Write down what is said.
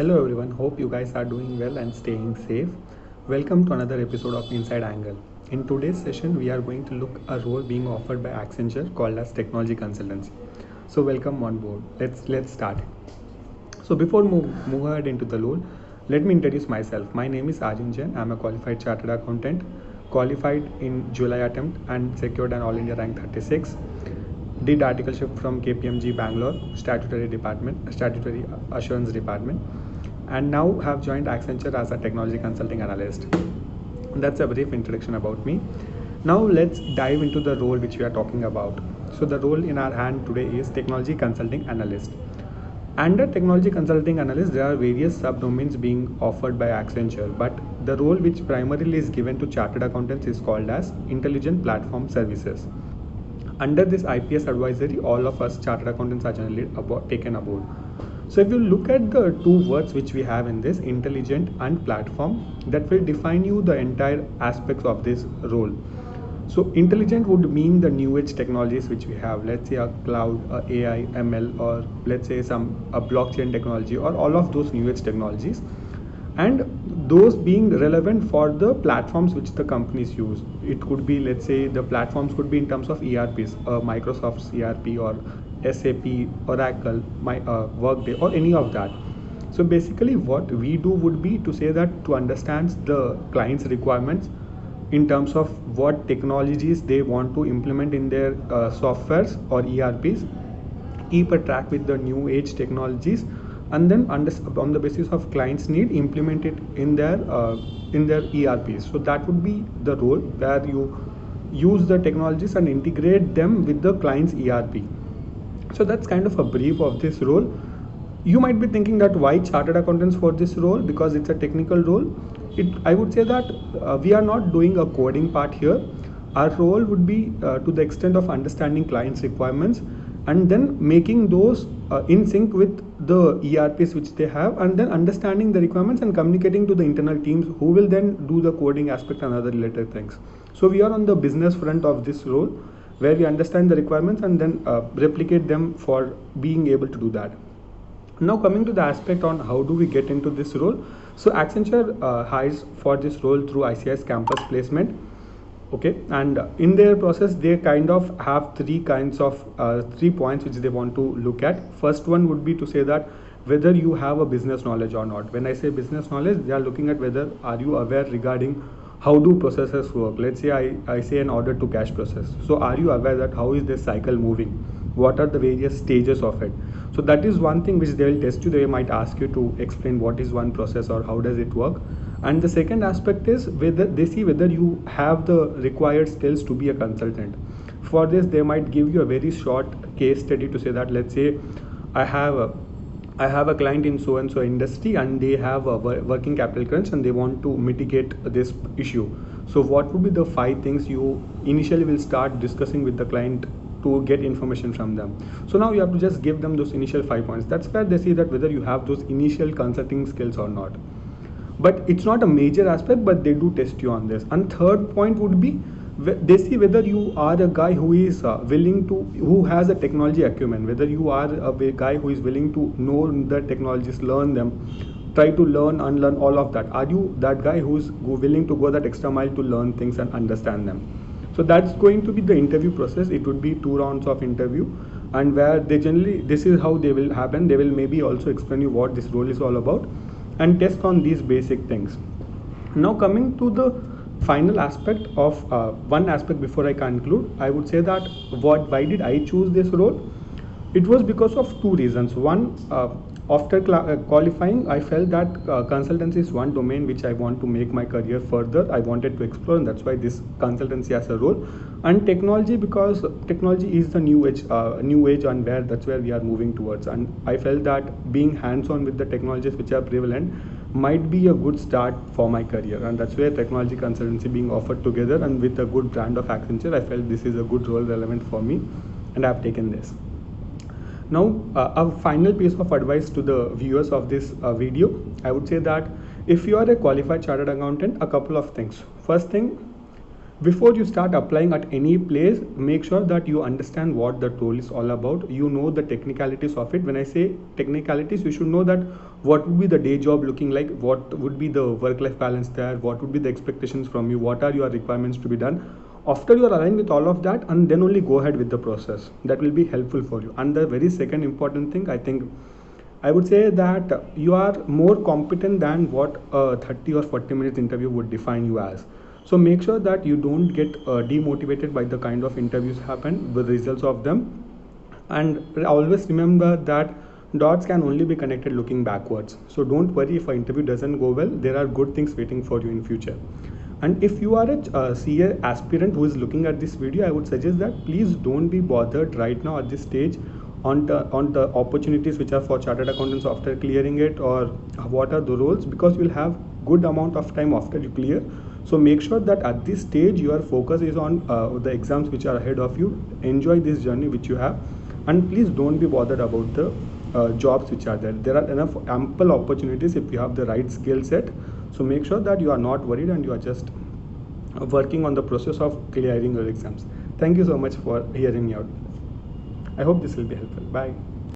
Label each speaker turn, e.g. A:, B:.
A: Hello everyone, hope you guys are doing well and staying safe. Welcome to another episode of Inside Angle. In today's session, we are going to look a role being offered by Accenture called as technology consultancy. So welcome on board. Let's start. So before move ahead into the role, let me introduce myself. My name is Aryan Jain. I'm a qualified chartered accountant, qualified in July attempt and secured an All India rank 36. Did articleship from KPMG Bangalore statutory assurance department, and now have joined Accenture as a technology consulting analyst. That's a brief introduction about me. Now let's dive into the role which we are talking about. So the role in our hand today is technology consulting analyst. Under technology consulting analyst, there are various subdomains being offered by Accenture, but the role which primarily is given to chartered accountants is called as intelligent platform services. Under this IPS advisory, all of us chartered accountants are generally taken aboard. So if you look at the two words which we have in this, intelligent and platform, that will define you the entire aspects of this role. So intelligent would mean the new age technologies which we have, let's say a cloud, a AI, ML, or let's say a blockchain technology, or all of those new age technologies, and those being relevant for the platforms which the companies use. It could be, let's say, the platforms could be in terms of ERPs, Microsoft's ERP or SAP, Oracle, Workday, or any of that. So basically what we do would be to say that to understand the client's requirements in terms of what technologies they want to implement in their softwares or ERPs, keep a track with the new age technologies, and then on the basis of clients need, implement it in their ERPs. So that would be the role where you use the technologies and integrate them with the client's ERP. So that's kind of a brief of this role. You might be thinking that why chartered accountants for this role, because it's a technical role. I would say that we are not doing a coding part here. Our role would be to the extent of understanding clients' requirements and then making those in sync with the ERPs which they have, and then understanding the requirements and communicating to the internal teams who will then do the coding aspect and other related things. So we are on the business front of this role, where we understand the requirements and then replicate them for being able to do that. Now coming to the aspect on how do we get into this role. So Accenture hires for this role through ICI's campus placement. Okay, and in their process they kind of have three points which they want to look at. First one would be to say that whether you have a business knowledge or not. When I say business knowledge, they are looking at whether are you aware regarding how do processes work. Let's say I say an order to cash process. So are you aware that how is this cycle moving? What are the various stages of it? So that is one thing which they will test you. They might ask you to explain what is one process or how does it work. And the second aspect is whether they see whether you have the required skills to be a consultant. For this, they might give you a very short case study to say that, let's say I have a client in so and so industry, and they have a working capital crunch and they want to mitigate this issue. So what would be the 5 things you initially will start discussing with the client to get information from them? So now you have to just give them those initial 5 points. That's where they see that whether you have those initial consulting skills or not. But it's not a major aspect, but they do test you on this. And third point would be they see whether you are a guy who is who has a technology acumen, whether you are a guy who is willing to know the technologies, learn them, try to learn, unlearn all of that. Are you that guy who's willing to go that extra mile to learn things and understand them? So that's going to be the interview process. It would be 2 rounds of interview, and where they generally, this is how they will happen. They will maybe also explain you what this role is all about and test on these basic things. Now coming to the final aspect of one aspect before I conclude, I would say that why did I choose this role? It was because of 2 reasons. One, after qualifying, I felt that consultancy is one domain which I want to make my career further. I wanted to explore, and that's why this consultancy as a role. And technology, because technology is the new age, and that's where we are moving towards. And I felt that being hands-on with the technologies which are prevalent might be a good start for my career, and that's where technology consultancy being offered together and with a good brand of Accenture, I felt this is a good role relevant for me, and I've taken this. Now, a final piece of advice to the viewers of this video, I would say that if you are a qualified chartered accountant, a couple of things. First thing, Before you start applying at any place, make sure that you understand what the role is all about. You know the technicalities of it. When I say technicalities, you should know that what would be the day job looking like, what would be the work life balance there, what would be the expectations from you, what are your requirements to be done. After you are aligned with all of that, and then only go ahead with the process. That will be helpful for you. And the very second important thing, I would say that you are more competent than what a 30 or 40 minutes interview would define you as. So make sure that you don't get demotivated by the kind of interviews happen, the results of them. And always remember that dots can only be connected looking backwards. So don't worry if an interview doesn't go well. There are good things waiting for you in future. And if you are a CA aspirant who is looking at this video, I would suggest that please don't be bothered right now at this stage on the opportunities which are for chartered accountants after clearing it, or what are the roles, because you'll have good amount of time after you clear. So make sure that at this stage your focus is on the exams which are ahead of you. Enjoy this journey which you have, and please don't be bothered about the jobs which are there. There are enough ample opportunities if you have the right skill set. So make sure that you are not worried and you are just working on the process of clearing your exams. Thank you so much for hearing me out. I hope this will be helpful. Bye.